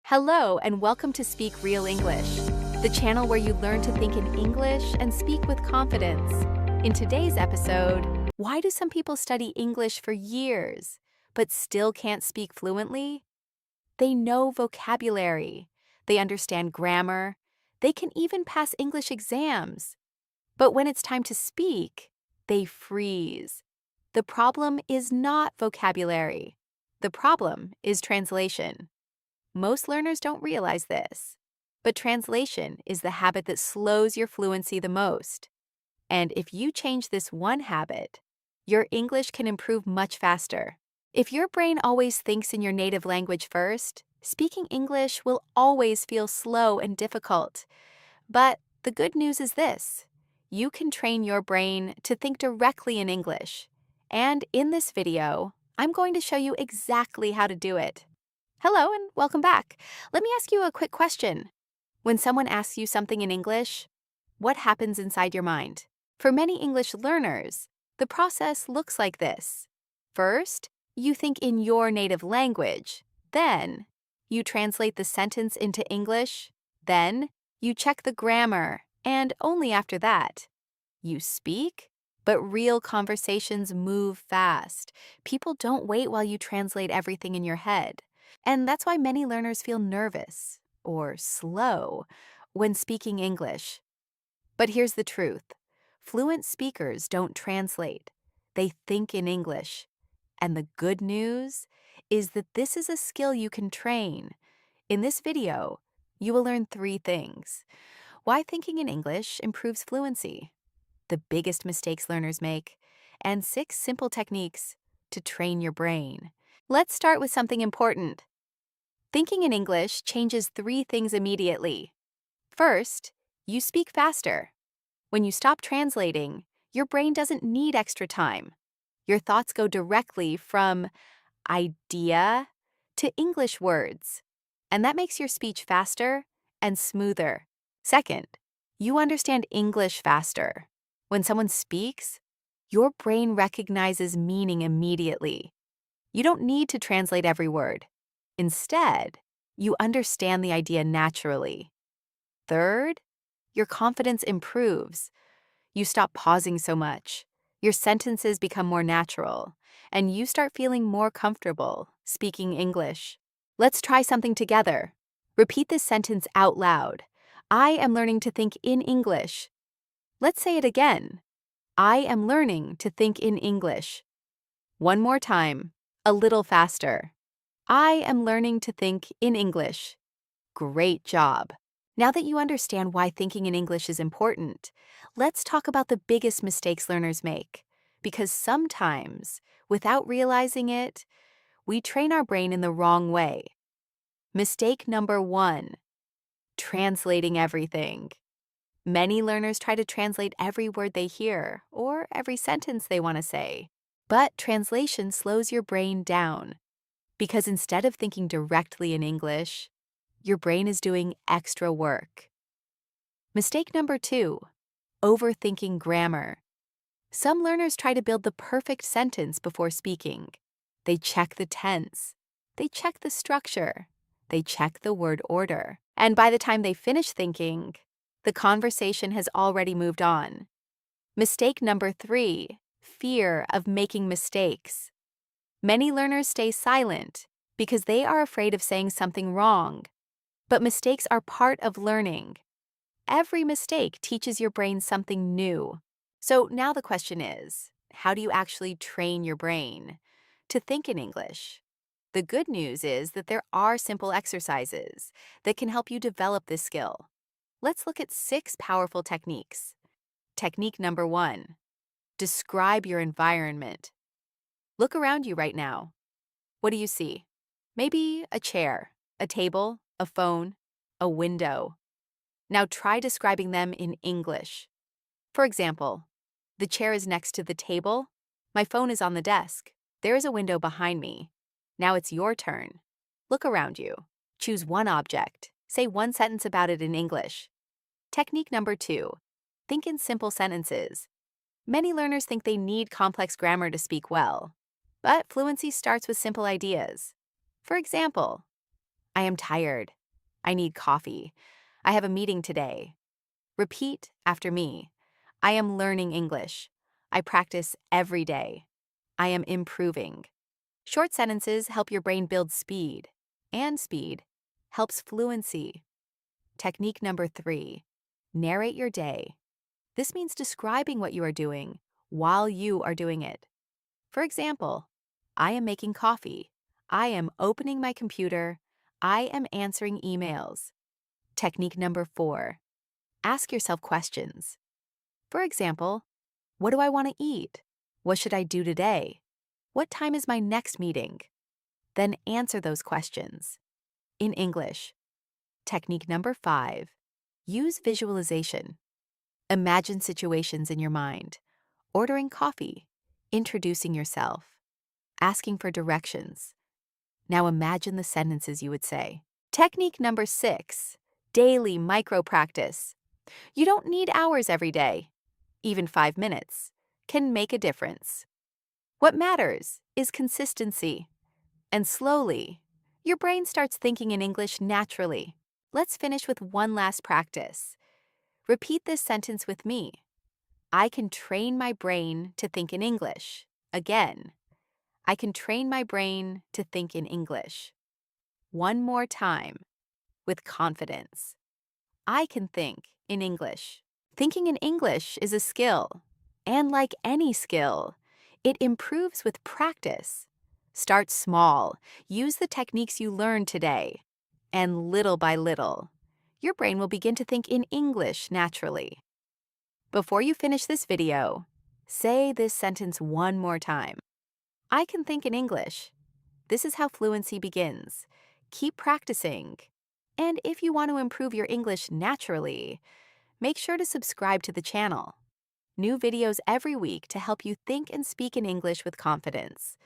Hello and welcome to Speak Real English, the channel where you learn to think in English and speak with confidence. In today's episode, why do some people study English for years but still can't speak fluently? They know vocabulary, they understand grammar, they can even pass English exams. But when it's time to speak, they freeze. The problem is not vocabulary. The problem is translation. Most learners don't realize this, but translation is the habit that slows your fluency the most. And if you change this one habit, your English can improve much faster. If your brain always thinks in your native language first, speaking English will always feel slow and difficult. But the good news is this: you can train your brain to think directly in English. And in this video, I'm going to show you exactly how to do it. Hello and welcome back. Let me ask you a quick question. When someone asks you something in English, what happens inside your mind? For many English learners, the process looks like this. First, you think in your native language. Then, you translate the sentence into English. Then, you check the grammar, and only after that, you speak. But real conversations move fast. People don't wait while you translate everything in your head. And that's why many learners feel nervous or slow when speaking English. But here's the truth. Fluent speakers don't translate. They think in English. And the good news is that this is a skill you can train. In this video, you will learn 3 things: why thinking in English improves fluency, the biggest mistakes learners make, and 6 simple techniques to train your brain. Let's start with something important. Thinking in English changes 3 things immediately. First, you speak faster. When you stop translating, your brain doesn't need extra time. Your thoughts go directly from idea to English words, and that makes your speech faster and smoother. Second, you understand English faster. When someone speaks, your brain recognizes meaning immediately. You don't need to translate every word. Instead, you understand the idea naturally. Third, your confidence improves. You stop pausing so much. Your sentences become more natural, and you start feeling more comfortable speaking English. Let's try something together. Repeat this sentence out loud. I am learning to think in English. Let's say it again. I am learning to think in English. One more time, a little faster. I am learning to think in English. Great job. Now that you understand why thinking in English is important, let's talk about the biggest mistakes learners make. Because sometimes, without realizing it, we train our brain in the wrong way. Mistake number 1, translating everything. Many learners try to translate every word they hear or every sentence they want to say. But translation slows your brain down. Because instead of thinking directly in English, your brain is doing extra work. Mistake number 2, overthinking grammar. Some learners try to build the perfect sentence before speaking. They check the tense. They check the structure. They check the word order. And by the time they finish thinking, the conversation has already moved on. Mistake number 3, fear of making mistakes. Many learners stay silent because they are afraid of saying something wrong. But mistakes are part of learning. Every mistake teaches your brain something new. So now the question is, how do you actually train your brain to think in English? The good news is that there are simple exercises that can help you develop this skill. Let's look at 6 powerful techniques. Technique number 1, describe your environment. Look around you right now. What do you see? Maybe a chair, a table, a phone, a window. Now try describing them in English. For example, the chair is next to the table. My phone is on the desk. There is a window behind me. Now it's your turn. Look around you. Choose one object. Say one sentence about it in English. Technique number 2, think in simple sentences. Many learners think they need complex grammar to speak well, but fluency starts with simple ideas. For example, I am tired. I need coffee. I have a meeting today. Repeat after me. I am learning English. I practice every day. I am improving. Short sentences help your brain build speed, and speed helps fluency. Technique number 3, narrate your day. This means describing what you are doing while you are doing it. For example, I am making coffee. I am opening my computer. I am answering emails. Technique number 4, ask yourself questions. For example, what do I want to eat? What should I do today? What time is my next meeting? Then answer those questions. In English. Technique number 5, use visualization. Imagine situations in your mind. Ordering coffee, introducing yourself, asking for directions. Now imagine the sentences you would say. Technique number 6, daily micro practice. You don't need hours every day. Even 5 minutes can make a difference. What matters is consistency. And slowly, your brain starts thinking in English naturally. Let's finish with one last practice. Repeat this sentence with me. I can train my brain to think in English. Again, I can train my brain to think in English. One more time, with confidence. I can think in English. Thinking in English is a skill, and like any skill, it improves with practice. Start small, use the techniques you learned today, and little by little, your brain will begin to think in English naturally. Before you finish this video, say this sentence one more time. I can think in English. This is how fluency begins. Keep practicing. And if you want to improve your English naturally, make sure to subscribe to the channel. New videos every week to help you think and speak in English with confidence.